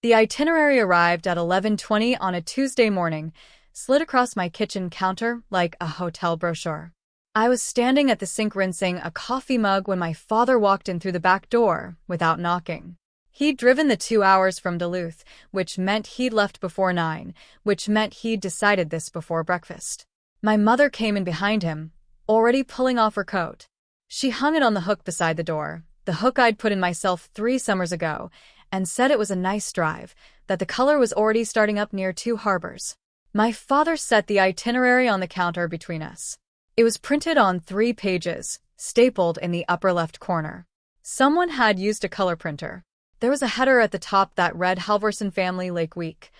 The itinerary arrived at 11:20 on a Tuesday morning, slid across my kitchen counter like a hotel brochure. I was standing at the sink rinsing a coffee mug when my father walked in through the back door without knocking. He'd driven the 2 hours from Duluth, which meant he'd left before 9, which meant he'd decided this before breakfast. My mother came in behind him, already pulling off her coat. She hung it on the hook beside the door, the hook I'd put in myself 3 summers ago, and said it was a nice drive, that the color was already starting up near 2 harbors. My father set the itinerary on the counter between us. It was printed on 3 pages, stapled in the upper left corner. Someone had used a color printer. There was a header at the top that read Halvorsen Family Lake Week,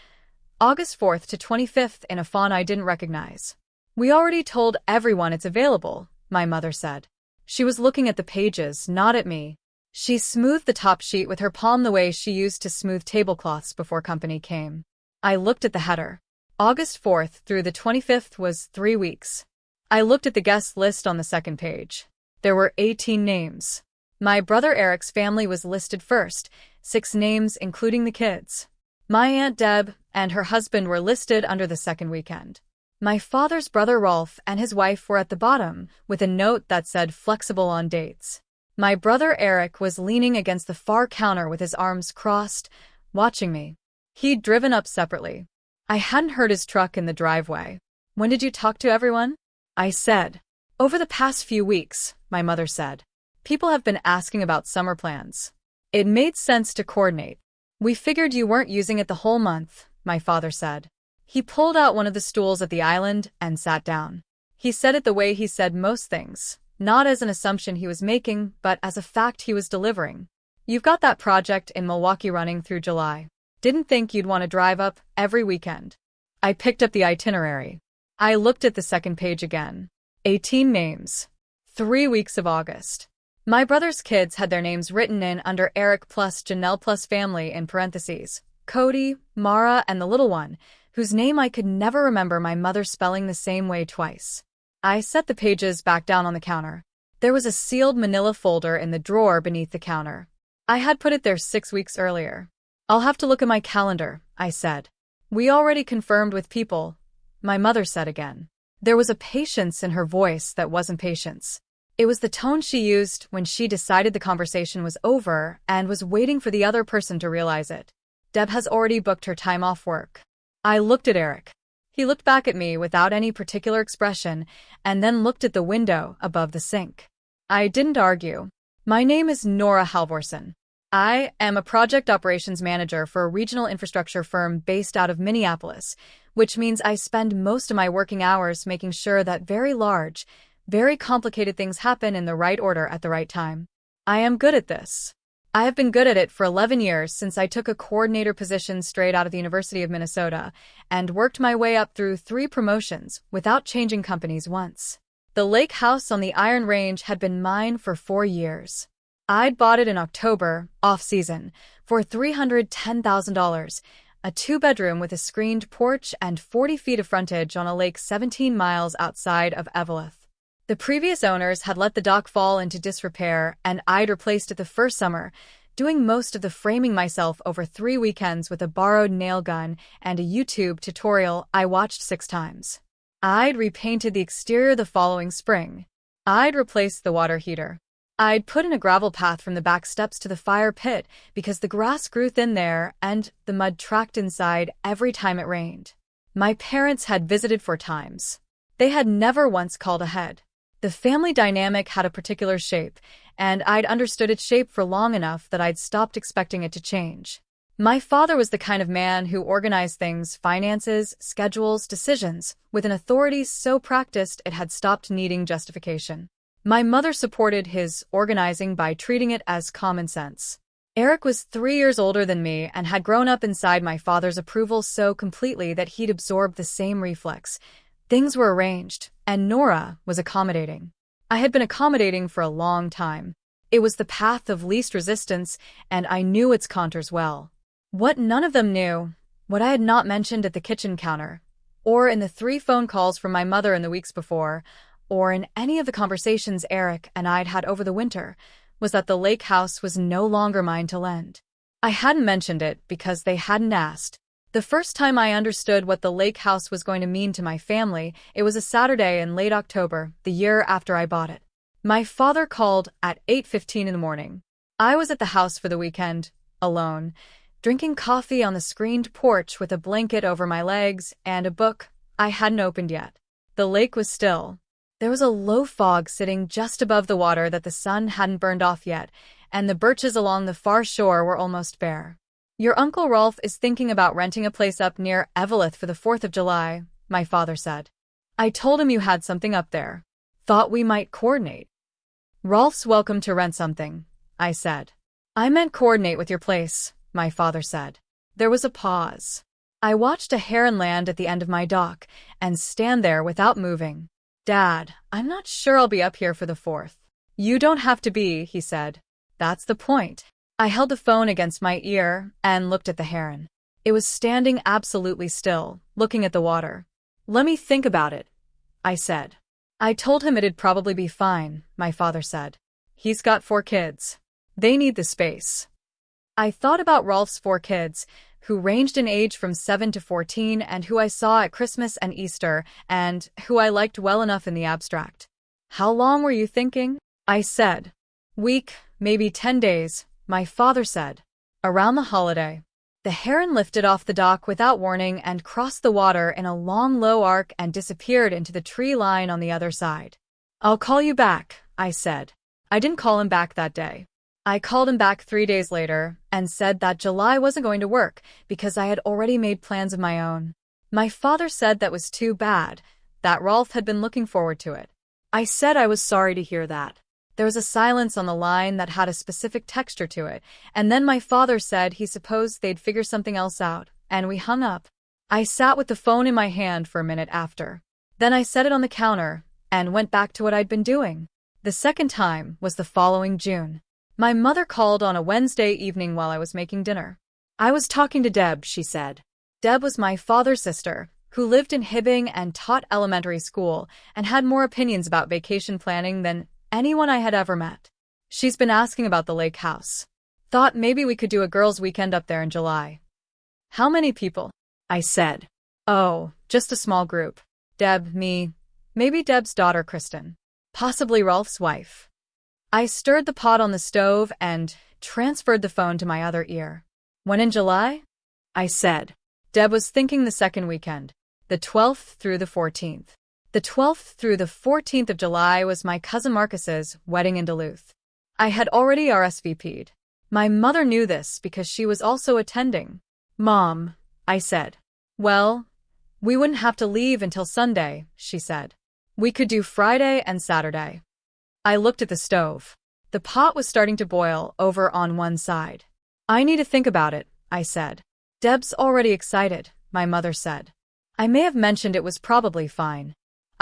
August 4th to 25th in a font I didn't recognize. "We already told everyone it's available," my mother said. She was looking at the pages, not at me. She smoothed the top sheet with her palm the way she used to smooth tablecloths before company came. I looked at the header. August 4th through the 25th was 3 weeks. I looked at the guest list on the second page. There were 18 names. My brother Eric's family was listed first, 6 names including the kids. My Aunt Deb and her husband were listed under the second weekend. My father's brother Rolf and his wife were at the bottom, with a note that said flexible on dates. My brother Eric was leaning against the far counter with his arms crossed, watching me. He'd driven up separately. I hadn't heard his truck in the driveway. "When did you talk to everyone?" I said. "Over the past few weeks," my mother said. "People have been asking about summer plans. It made sense to coordinate. We figured you weren't using it the whole month," my father said. He pulled out one of the stools at the island and sat down. He said it the way he said most things, not as an assumption he was making, but as a fact he was delivering. "You've got that project in Milwaukee running through July. Didn't think you'd want to drive up every weekend." I picked up the itinerary. I looked at the second page again. 18 names. 3 weeks of August. My brother's kids had their names written in under Eric plus Janelle plus family in parentheses. Cody, Mara, and the little one, whose name I could never remember my mother spelling the same way twice. I set the pages back down on the counter. There was a sealed manila folder in the drawer beneath the counter. I had put it there 6 weeks earlier. "I'll have to look at my calendar," I said. "We already confirmed with people," my mother said again. There was a patience in her voice that wasn't patience. It was the tone she used when she decided the conversation was over and was waiting for the other person to realize it. "Deb has already booked her time off work." I looked at Eric. He looked back at me without any particular expression and then looked at the window above the sink. I didn't argue. "My name is Nora Halvorsen. I am a project operations manager for a regional infrastructure firm based out of Minneapolis, which means I spend most of my working hours making sure that very large, very complicated things happen in the right order at the right time. I am good at this. I have been good at it for 11 years since I took a coordinator position straight out of the University of Minnesota and worked my way up through 3 promotions without changing companies once. The lake house on the Iron Range had been mine for 4 years. I'd bought it in October, off-season, for $310,000, a 2-bedroom with a screened porch and 40 feet of frontage on a lake 17 miles outside of Eveleth. The previous owners had let the dock fall into disrepair, and I'd replaced it the first summer, doing most of the framing myself over 3 weekends with a borrowed nail gun and a YouTube tutorial I watched 6 times. I'd repainted the exterior the following spring. I'd replaced the water heater. I'd put in a gravel path from the back steps to the fire pit because the grass grew thin there and the mud tracked inside every time it rained. My parents had visited 4 times. They had never once called ahead. The family dynamic had a particular shape, and I'd understood its shape for long enough that I'd stopped expecting it to change. My father was the kind of man who organized things, finances, schedules, decisions, with an authority so practiced it had stopped needing justification. My mother supported his organizing by treating it as common sense. Eric was 3 years older than me and had grown up inside my father's approval so completely that he'd absorbed the same reflex. Things were arranged, and Nora was accommodating. I had been accommodating for a long time. It was the path of least resistance, and I knew its contours well. What none of them knew, what I had not mentioned at the kitchen counter, or in the 3 phone calls from my mother in the weeks before, or in any of the conversations Eric and I'd had over the winter, was that the lake house was no longer mine to lend. I hadn't mentioned it because they hadn't asked. The first time I understood what the lake house was going to mean to my family, it was a Saturday in late October, the year after I bought it. My father called at 8:15 in the morning. I was at the house for the weekend, alone, drinking coffee on the screened porch with a blanket over my legs and a book I hadn't opened yet. The lake was still. There was a low fog sitting just above the water that the sun hadn't burned off yet, and the birches along the far shore were almost bare. Your Uncle Rolf is thinking about renting a place up near Eveleth for the 4th of July, my father said. I told him you had something up there. Thought we might coordinate. Rolf's welcome to rent something, I said. I meant coordinate with your place, my father said. There was a pause. I watched a heron land at the end of my dock and stand there without moving. Dad, I'm not sure I'll be up here for the 4th. You don't have to be, he said. That's the point. I held the phone against my ear and looked at the heron. It was standing absolutely still, looking at the water. Let me think about it, I said. I told him it'd probably be fine, my father said. He's got 4 kids. They need the space. I thought about Rolf's 4 kids, who ranged in age from 7 to 14 and who I saw at Christmas and Easter and who I liked well enough in the abstract. How long were you thinking? I said. Week, maybe 10 days, my father said. Around the holiday. The heron lifted off the dock without warning and crossed the water in a long low arc and disappeared into the tree line on the other side. I'll call you back, I said. I didn't call him back that day. I called him back 3 days later and said that July wasn't going to work because I had already made plans of my own. My father said that was too bad, that Rolf had been looking forward to it. I said I was sorry to hear that. There was a silence on the line that had a specific texture to it, and then my father said he supposed they'd figure something else out, and we hung up. I sat with the phone in my hand for a minute after. Then I set it on the counter and went back to what I'd been doing. The second time was the following June. My mother called on a Wednesday evening while I was making dinner. I was talking to Deb, she said. Deb was my father's sister, who lived in Hibbing and taught elementary school and had more opinions about vacation planning than anyone I had ever met. She's been asking about the lake house. Thought maybe we could do a girls' weekend up there in July. How many people? I said. Oh, just a small group. Deb, me, maybe Deb's daughter Kristen. Possibly Rolf's wife. I stirred the pot on the stove and transferred the phone to my other ear. When in July? I said. Deb was thinking the second weekend, the 12th through the 14th. The 12th through the 14th of July was my cousin Marcus's wedding in Duluth. I had already RSVP'd. My mother knew this because she was also attending. Mom, I said. Well, we wouldn't have to leave until Sunday, she said. We could do Friday and Saturday. I looked at the stove. The pot was starting to boil over on one side. I need to think about it, I said. Deb's already excited, my mother said. I may have mentioned it was probably fine.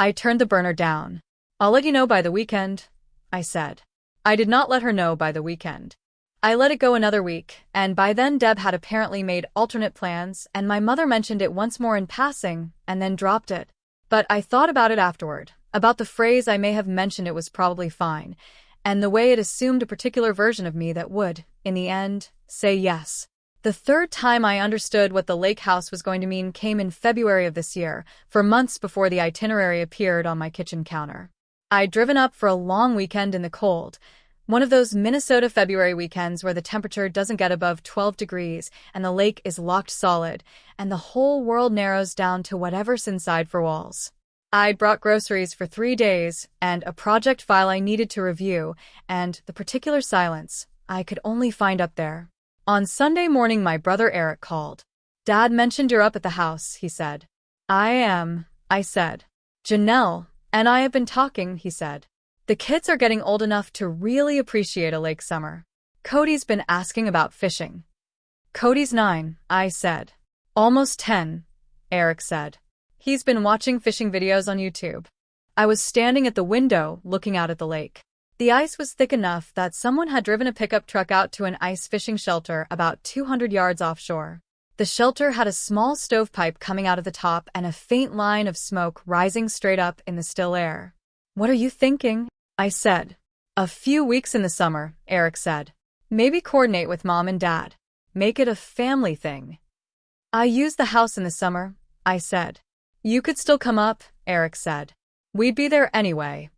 I turned the burner down. I'll let you know by the weekend, I said. I did not let her know by the weekend. I let it go another week, and by then Deb had apparently made alternate plans, and my mother mentioned it once more in passing, and then dropped it. But I thought about it afterward, about the phrase I may have mentioned it was probably fine, and the way it assumed a particular version of me that would, in the end, say yes. The third time I understood what the lake house was going to mean came in February of this year, for months before the itinerary appeared on my kitchen counter. I'd driven up for a long weekend in the cold, one of those Minnesota February weekends where the temperature doesn't get above 12 degrees and the lake is locked solid, and the whole world narrows down to whatever's inside four walls. I'd brought groceries for 3 days, and a project file I needed to review, and the particular silence I could only find up there. On Sunday morning, my brother Eric called. Dad mentioned you're up at the house, he said. I am, I said. Janelle and I have been talking, he said. The kids are getting old enough to really appreciate a lake summer. Cody's been asking about fishing. Cody's 9, I said. Almost 10, Eric said. He's been watching fishing videos on YouTube. I was standing at the window looking out at the lake. The ice was thick enough that someone had driven a pickup truck out to an ice fishing shelter about 200 yards offshore. The shelter had a small stovepipe coming out of the top and a faint line of smoke rising straight up in the still air. What are you thinking? I said. A few weeks in the summer, Eric said. Maybe coordinate with Mom and Dad. Make it a family thing. I use the house in the summer, I said. You could still come up, Eric said. We'd be there anyway.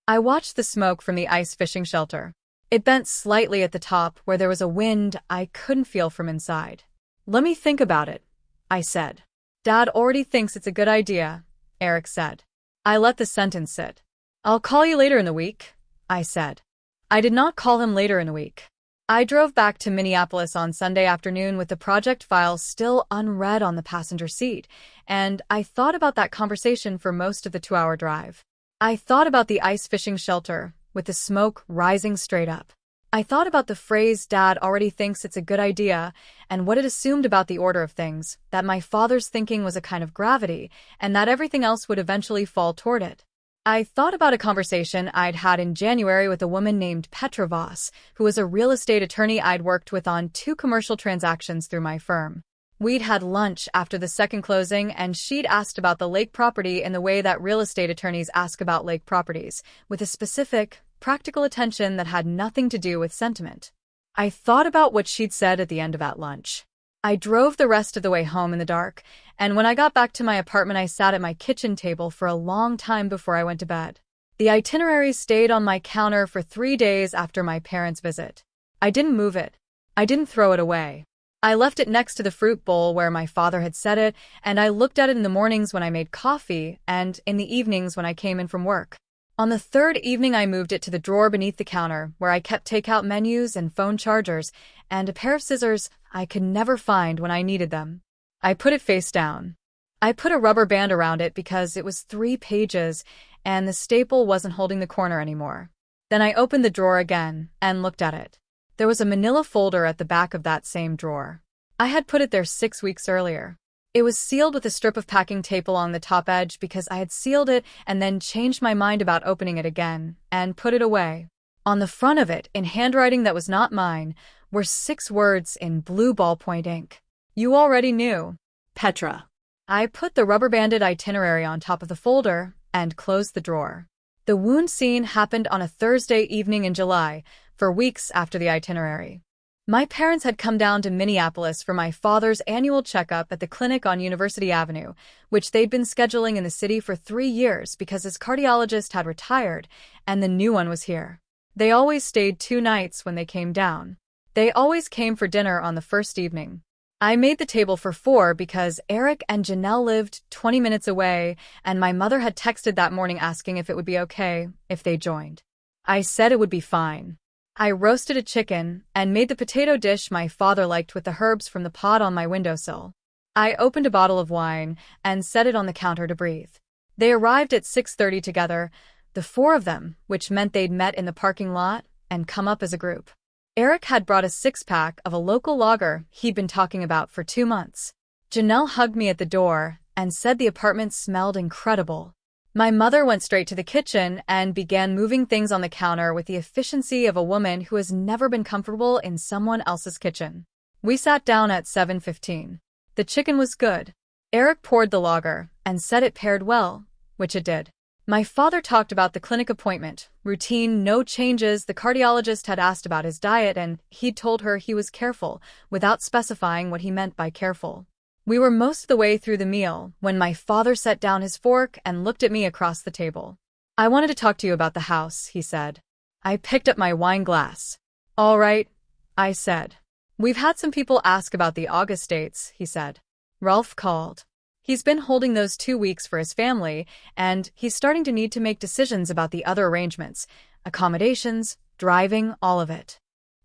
I watched the smoke from the ice fishing shelter. It bent slightly at the top where there was a wind I couldn't feel from inside. Let me think about it, I said. Dad already thinks it's a good idea, Eric said. I let the sentence sit. I'll call you later in the week, I said. I did not call him later in the week. I drove back to Minneapolis on Sunday afternoon with the project file still unread on the passenger seat, and I thought about that conversation for most of the 2-hour drive. I thought about the ice fishing shelter, with the smoke rising straight up. I thought about the phrase Dad already thinks it's a good idea, and what it assumed about the order of things, that my father's thinking was a kind of gravity, and that everything else would eventually fall toward it. I thought about a conversation I'd had in January with a woman named Petra Voss, who was a real estate attorney I'd worked with on 2 commercial transactions through my firm. We'd had lunch after the second closing, and she'd asked about the lake property in the way that real estate attorneys ask about lake properties, with a specific, practical attention that had nothing to do with sentiment. I thought about what she'd said at the end of that lunch. I drove the rest of the way home in the dark, and when I got back to my apartment I sat at my kitchen table for a long time before I went to bed. The itinerary stayed on my counter for 3 days after my parents' visit. I didn't move it. I didn't throw it away. I left it next to the fruit bowl where my father had set it, and I looked at it in the mornings when I made coffee and in the evenings when I came in from work. On the 3rd evening I moved it to the drawer beneath the counter where I kept takeout menus and phone chargers and a pair of scissors I could never find when I needed them. I put it face down. I put a rubber band around it because it was 3 pages and the staple wasn't holding the corner anymore. Then I opened the drawer again and looked at it. There was a manila folder at the back of that same drawer. I had put it there 6 weeks earlier. It was sealed with a strip of packing tape along the top edge because I had sealed it and then changed my mind about opening it again and put it away. On the front of it, in handwriting that was not mine, were 6 words in blue ballpoint ink. You already knew. Petra. I put the rubber-banded itinerary on top of the folder and closed the drawer. The wound scene happened on a Thursday evening in July, for weeks after the itinerary. My parents had come down to Minneapolis for my father's annual checkup at the clinic on University Avenue, which they'd been scheduling in the city for 3 years because his cardiologist had retired and the new one was here. They always stayed 2 nights when they came down. They always came for dinner on the first evening. I made the table for 4 because Eric and Janelle lived 20 minutes away, and my mother had texted that morning asking if it would be okay if they joined. I said it would be fine. I roasted a chicken and made the potato dish my father liked with the herbs from the pot on my windowsill. I opened a bottle of wine and set it on the counter to breathe. They arrived at 6:30 together, the 4 of them, which meant they'd met in the parking lot and come up as a group. Eric had brought a 6-pack of a local lager he'd been talking about for 2 months. Janelle hugged me at the door and said the apartment smelled incredible. My mother went straight to the kitchen and began moving things on the counter with the efficiency of a woman who has never been comfortable in someone else's kitchen. We sat down at 7:15. The chicken was good. Eric poured the lager and said it paired well, which it did. My father talked about the clinic appointment, routine, no changes. The cardiologist had asked about his diet and he'd told her he was careful, without specifying what he meant by careful. We were most of the way through the meal when my father set down his fork and looked at me across the table. I wanted to talk to you about the house, he said. I picked up my wine glass. All right, I said. We've had some people ask about the August dates, he said. Ralph called. He's been holding those 2 weeks for his family, and he's starting to need to make decisions about the other arrangements, accommodations, driving, all of it.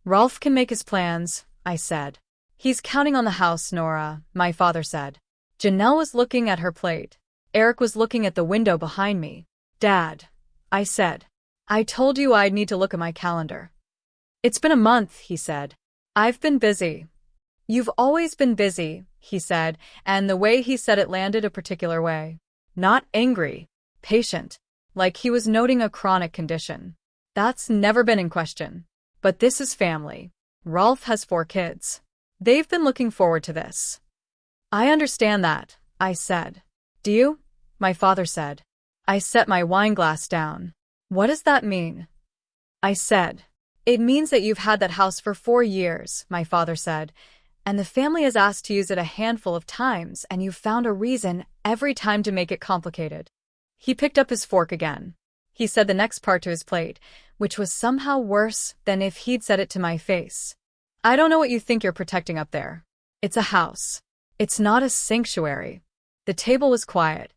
Ralph can make his plans, I said. He's counting on the house, Nora, my father said. Janelle was looking at her plate. Eric was looking at the window behind me. Dad, I said. I told you I'd need to look at my calendar. It's been a month, he said. I've been busy. You've always been busy, he said, and the way he said it landed a particular way. Not angry, patient, like he was noting a chronic condition. That's never been in question. But this is family. Ralph has 4 kids. They've been looking forward to this. I understand that, I said. Do you? My father said. I set my wine glass down. What does that mean? I said. It means that you've had that house for 4 years, my father said, and the family has asked to use it a handful of times, and you've found a reason every time to make it complicated." He picked up his fork again. He said the next part to his plate, which was somehow worse than if he'd said it to my face. "I don't know what you think you're protecting up there. It's a house. It's not a sanctuary." The table was quiet.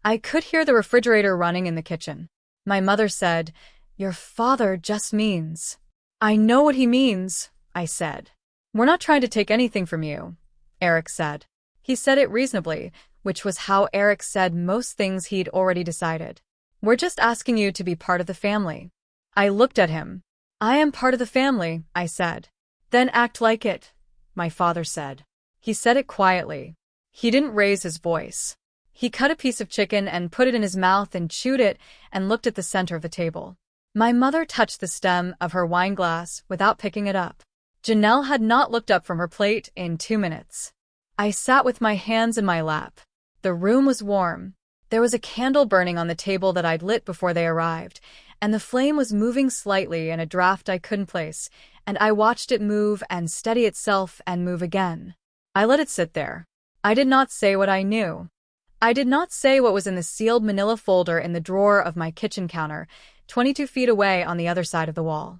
I could hear the refrigerator running in the kitchen. My mother said, "Your father just means." "I know what he means," I said. "We're not trying to take anything from you," Eric said. He said it reasonably, which was how Eric said most things he'd already decided. "We're just asking you to be part of the family." I looked at him. "I am part of the family," I said. "Then act like it," my father said. He said it quietly. He didn't raise his voice. He cut a piece of chicken and put it in his mouth and chewed it and looked at the center of the table. My mother touched the stem of her wine glass without picking it up. Janelle had not looked up from her plate in 2 minutes. I sat with my hands in my lap. The room was warm. There was a candle burning on the table that I'd lit before they arrived, and the flame was moving slightly in a draft I couldn't place, and I watched it move and steady itself and move again. I let it sit there. I did not say what I knew. I did not say what was in the sealed manila folder in the drawer of my kitchen counter, 22 feet away on the other side of the wall.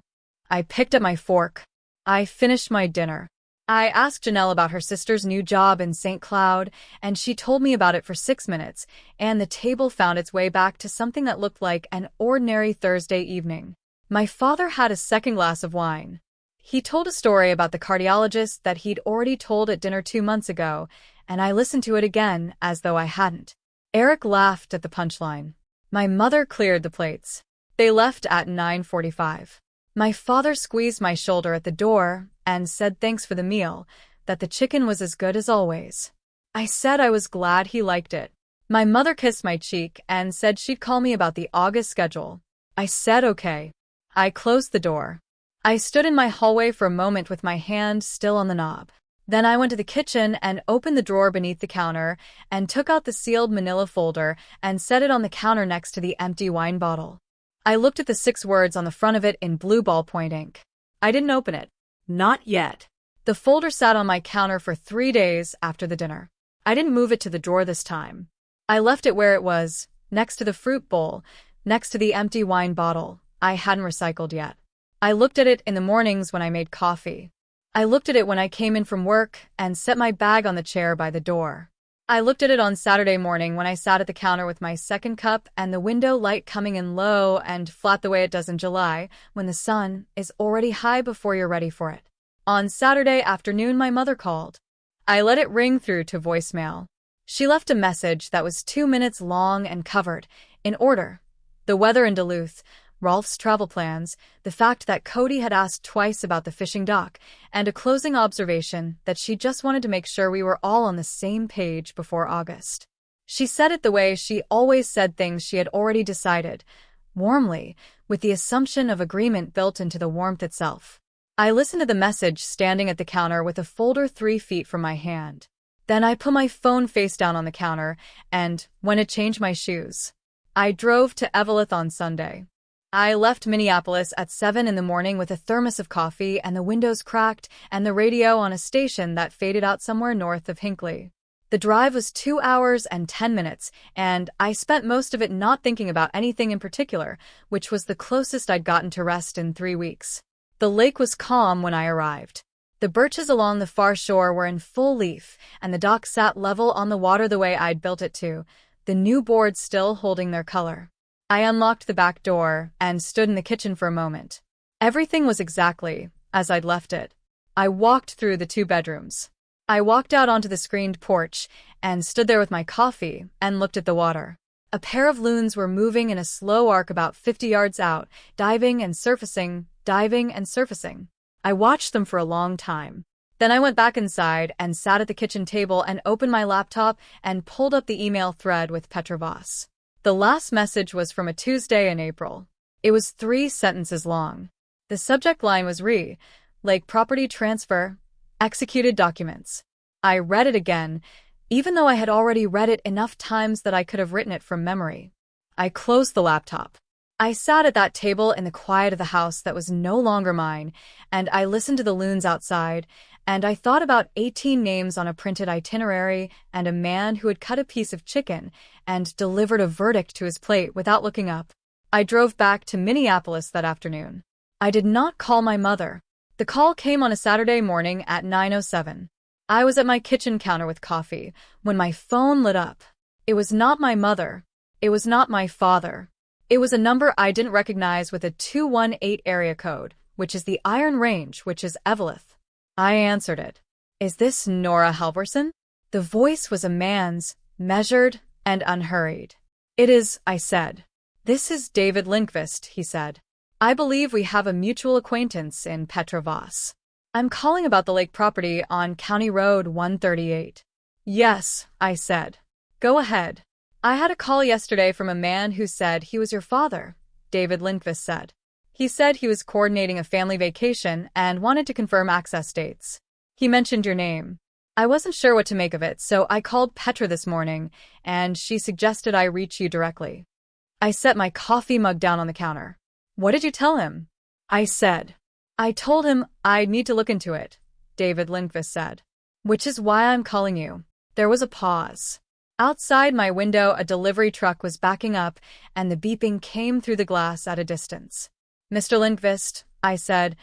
I picked up my fork. I finished my dinner. I asked Janelle about her sister's new job in St. Cloud, and she told me about it for 6 minutes, and the table found its way back to something that looked like an ordinary Thursday evening. My father had a second glass of wine. He told a story about the cardiologist that he'd already told at dinner 2 months ago, and I listened to it again as though I hadn't. Eric laughed at the punchline. My mother cleared the plates. They left at 9:45. My father squeezed my shoulder at the door and said thanks for the meal, that the chicken was as good as always. I said I was glad he liked it. My mother kissed my cheek and said she'd call me about the August schedule. I said okay. I closed the door. I stood in my hallway for a moment with my hand still on the knob. Then I went to the kitchen and opened the drawer beneath the counter and took out the sealed manila folder and set it on the counter next to the empty wine bottle. I looked at the 6 words on the front of it in blue ballpoint ink. I didn't open it. Not yet. The folder sat on my counter for 3 days after the dinner. I didn't move it to the drawer this time. I left it where it was, next to the fruit bowl, next to the empty wine bottle I hadn't recycled yet. I looked at it in the mornings when I made coffee. I looked at it when I came in from work and set my bag on the chair by the door. I looked at it on Saturday morning when I sat at the counter with my second cup and the window light coming in low and flat the way it does in July, when the sun is already high before you're ready for it. On Saturday afternoon, my mother called. I let it ring through to voicemail. She left a message that was 2 minutes long and covered, in order, the weather in Duluth, Rolf's travel plans, the fact that Cody had asked twice about the fishing dock, and a closing observation that she just wanted to make sure we were all on the same page before August. She said it the way she always said things she had already decided, warmly, with the assumption of agreement built into the warmth itself. I listened to the message standing at the counter with a folder 3 feet from my hand. Then I put my phone face down on the counter and went to change my shoes. I drove to Eveleth on Sunday. I left Minneapolis at 7 in the morning with a thermos of coffee and the windows cracked and the radio on a station that faded out somewhere north of Hinckley. The drive was 2 hours and 10 minutes, and I spent most of it not thinking about anything in particular, which was the closest I'd gotten to rest in 3 weeks. The lake was calm when I arrived. The birches along the far shore were in full leaf, and the dock sat level on the water the way I'd built it to, the new boards still holding their color. I unlocked the back door and stood in the kitchen for a moment. Everything was exactly as I'd left it. I walked through the 2 bedrooms. I walked out onto the screened porch and stood there with my coffee and looked at the water. A pair of loons were moving in a slow arc about 50 yards out, diving and surfacing, diving and surfacing. I watched them for a long time. Then I went back inside and sat at the kitchen table and opened my laptop and pulled up the email thread with Petrovas. The last message was from a Tuesday in April. It was 3 sentences long. The subject line was Lake property transfer, executed documents. I read it again, even though I had already read it enough times that I could have written it from memory. I closed the laptop. I sat at that table in the quiet of the house that was no longer mine, and I listened to the loons outside, and I thought about 18 names on a printed itinerary and a man who had cut a piece of chicken and delivered a verdict to his plate without looking up. I drove back to Minneapolis that afternoon. I did not call my mother. The call came on a Saturday morning at 9:07. I was at my kitchen counter with coffee when my phone lit up. It was not my mother. It was not my father. It was a number I didn't recognize with a 218 area code, which is the Iron Range, which is Eveleth. I answered it. "Is this Nora Halvorsen?" The voice was a man's, measured and unhurried. "It is," I said. "This is David Lindqvist," he said. "I believe we have a mutual acquaintance in Petra Voss. I'm calling about the lake property on County Road 138. "Yes," I said. "Go ahead." "I had a call yesterday from a man who said he was your father," David Lindqvist said. "He said he was coordinating a family vacation and wanted to confirm access dates. He mentioned your name. I wasn't sure what to make of it, so I called Petra this morning, and she suggested I reach you directly." I set my coffee mug down on the counter. "What did you tell him?" I said. "I told him I'd need to look into it," David Lindqvist said. "Which is why I'm calling you." There was a pause. Outside my window, a delivery truck was backing up, and the beeping came through the glass at a distance. "Mr. Lindqvist," I said,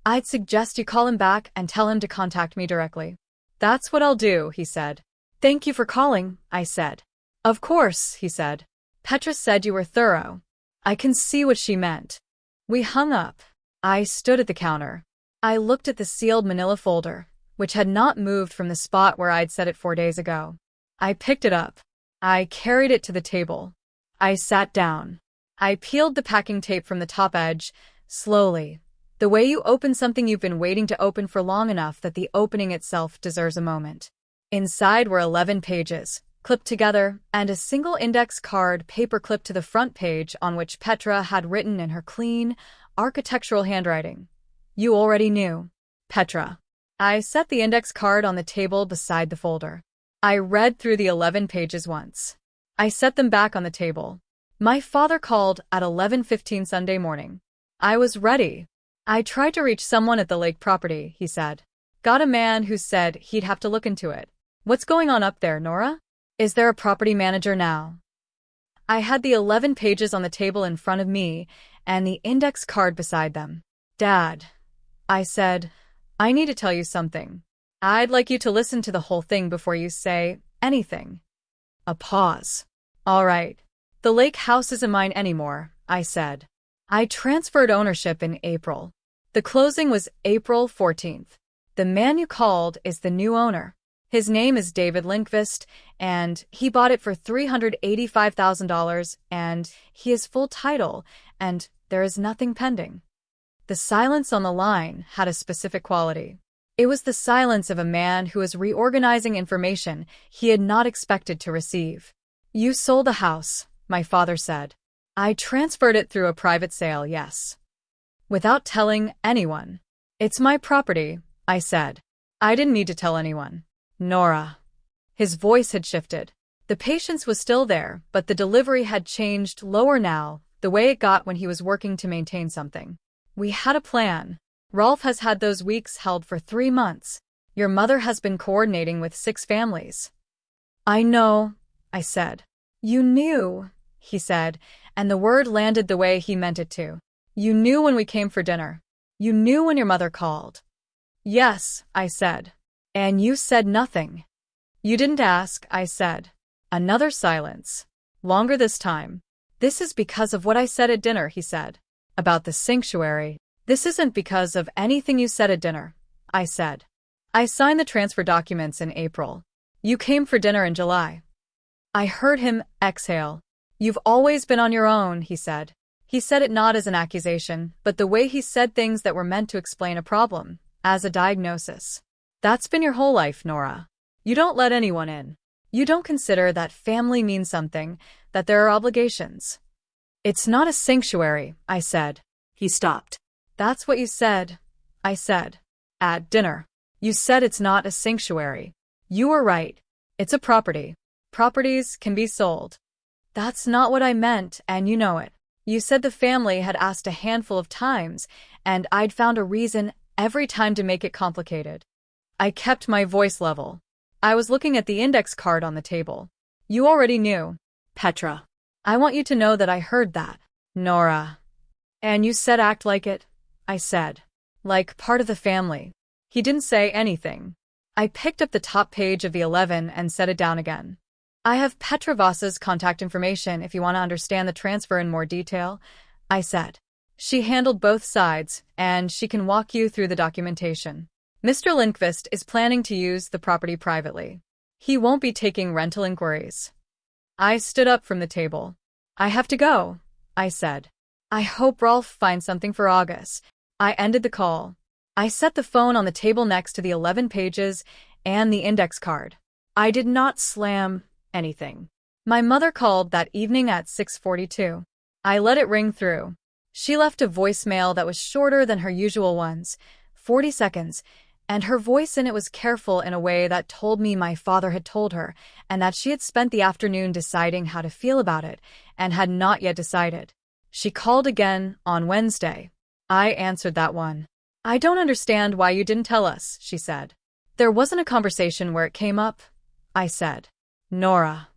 "I'd suggest you call him back and tell him to contact me directly." "That's what I'll do," he said. "Thank you for calling," I said. "Of course," he said. "Petra said you were thorough." I can see what she meant. We hung up. I stood at the counter. I looked at the sealed manila folder, which had not moved from the spot where I'd set it 4 days ago. I picked it up. I carried it to the table. I sat down. I peeled the packing tape from the top edge, slowly, the way you open something you've been waiting to open for long enough that the opening itself deserves a moment. Inside were 11 pages, clipped together, and a single index card paper clipped to the front page on which Petra had written in her clean, architectural handwriting. "You already knew. Petra." I set the index card on the table beside the folder. I read through the 11 pages once. I set them back on the table. My father called at 11:15 Sunday morning. I was ready. "I tried to reach someone at the lake property," he said. "Got a man who said he'd have to look into it. What's going on up there, Nora? Is there a property manager now?" I had the 11 pages on the table in front of me and the index card beside them. "Dad," I said, "I need to tell you something. I'd like you to listen to the whole thing before you say anything." A pause. "All right. The lake house isn't mine anymore," I said. "I transferred ownership in April. The closing was April 14th. The man you called is the new owner. His name is David Lindqvist, and he bought it for $385,000, and he has full title, and there is nothing pending." The silence on the line had a specific quality. It was the silence of a man who was reorganizing information he had not expected to receive. "You sold the house," my father said. "I transferred it through a private sale, yes. Without telling anyone." "It's my property," I said. "I didn't need to tell anyone." "Nora." His voice had shifted. The patience was still there, but the delivery had changed lower now, the way it got when he was working to maintain something. "We had a plan. Rolf has had those weeks held for 3 months. Your mother has been coordinating with 6 families." "I know," I said. "You knew," he said, and the word landed the way he meant it to. "You knew when we came for dinner. You knew when your mother called." "Yes," I said. "And you said nothing." "You didn't ask," I said. Another silence. Longer this time. "This is because of what I said at dinner," he said. "About the sanctuary." "This isn't because of anything you said at dinner," I said. "I signed the transfer documents in April. You came for dinner in July." I heard him exhale. "You've always been on your own," he said. He said it not as an accusation, but the way he said things that were meant to explain a problem, as a diagnosis. "That's been your whole life, Nora. You don't let anyone in. You don't consider that family means something, that there are obligations." "It's not a sanctuary," I said. He stopped. "That's what you said," I said. "At dinner. You said it's not a sanctuary. You were right. It's a property. Properties can be sold." "That's not what I meant, and you know it. You said the family had asked a handful of times, and I'd found a reason every time to make it complicated." I kept my voice level. I was looking at the index card on the table. You already knew. Petra. I want you to know that I heard that. Nora. And you said act like it, I said. Like part of the family. He didn't say anything. I picked up the top page of the 11 and set it down again. I have Petra Voss's contact information if you want to understand the transfer in more detail, I said. She handled both sides, and she can walk you through the documentation. Mr. Lindqvist is planning to use the property privately. He won't be taking rental inquiries. I stood up from the table. I have to go, I said. I hope Rolf finds something for August. I ended the call. I set the phone on the table next to the 11 pages and the index card. I did not slam anything. My mother called that evening at 6:42. I let it ring through. She left a voicemail that was shorter than her usual ones, 40 seconds, and her voice in it was careful in a way that told me my father had told her, and that she had spent the afternoon deciding how to feel about it, and had not yet decided. She called again on Wednesday. I answered that one. I don't understand why you didn't tell us, she said. There wasn't a conversation where it came up, I said. Nora.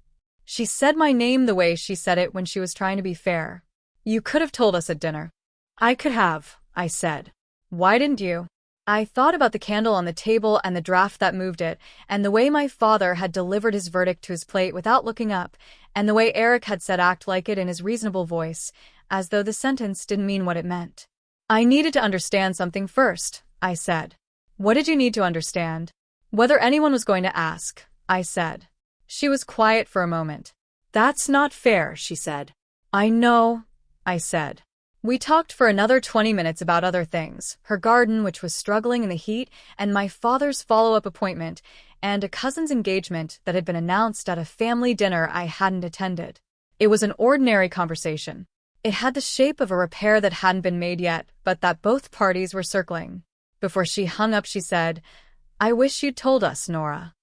She said my name the way she said it when she was trying to be fair. You could have told us at dinner. I could have, I said. Why didn't you? I thought about the candle on the table and the draft that moved it, and the way my father had delivered his verdict to his plate without looking up, and the way Eric had said act like it in his reasonable voice, as though the sentence didn't mean what it meant. I needed to understand something first, I said. What did you need to understand? Whether anyone was going to ask, I said. She was quiet for a moment. That's not fair, she said. I know, I said. We talked for another 20 minutes about other things, her garden which was struggling in the heat, and my father's follow-up appointment, and a cousin's engagement that had been announced at a family dinner I hadn't attended. It was an ordinary conversation. It had the shape of a repair that hadn't been made yet, but that both parties were circling. Before she hung up, she said, I wish you'd told us, Nora.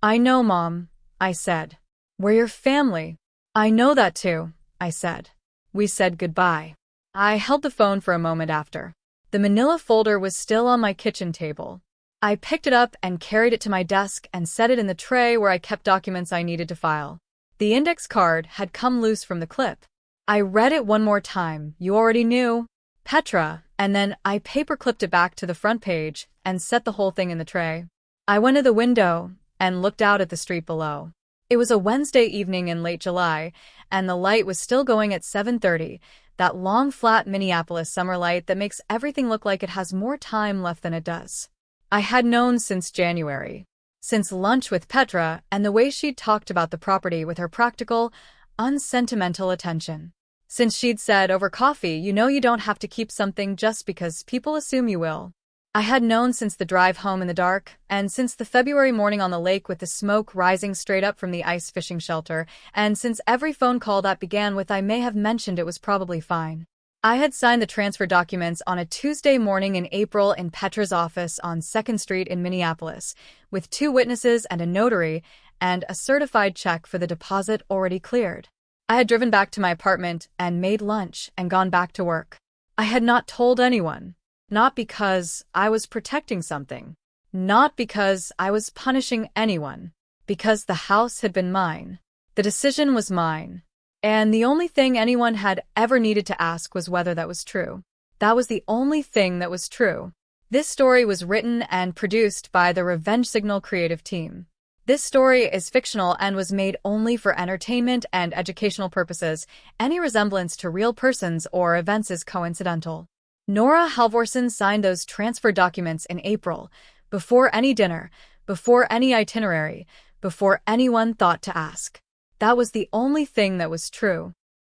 I know, Mom, I said. We're your family. I know that too, I said. We said goodbye. I held the phone for a moment after. The manila folder was still on my kitchen table. I picked it up and carried it to my desk and set it in the tray where I kept documents I needed to file. The index card had come loose from the clip. I read it one more time. You already knew. Petra, and then I paper-clipped it back to the front page and set the whole thing in the tray. I went to the window and looked out at the street below. It was a Wednesday evening in late July, and the light was still going at 7:30, that long, flat Minneapolis summer light that makes everything look like it has more time left than it does. I had known since January, since lunch with Petra and the way she'd talked about the property with her practical, unsentimental attention. Since she'd said over coffee, you know you don't have to keep something just because people assume you will. I had known since the drive home in the dark, and since the February morning on the lake with the smoke rising straight up from the ice fishing shelter, and since every phone call that began with I may have mentioned it was probably fine. I had signed the transfer documents on a Tuesday morning in April in Petra's office on 2nd Street in Minneapolis, with 2 witnesses and a notary, and a certified check for the deposit already cleared. I had driven back to my apartment and made lunch and gone back to work. I had not told anyone. Not because I was protecting something. Not because I was punishing anyone. Because the house had been mine. The decision was mine. And the only thing anyone had ever needed to ask was whether that was true. That was the only thing that was true. This story was written and produced by the Revenge Signal creative team. This story is fictional and was made only for entertainment and educational purposes. Any resemblance to real persons or events is coincidental. Nora Halvorsen signed those transfer documents in April, before any dinner, before any itinerary, before anyone thought to ask. That was the only thing that was true.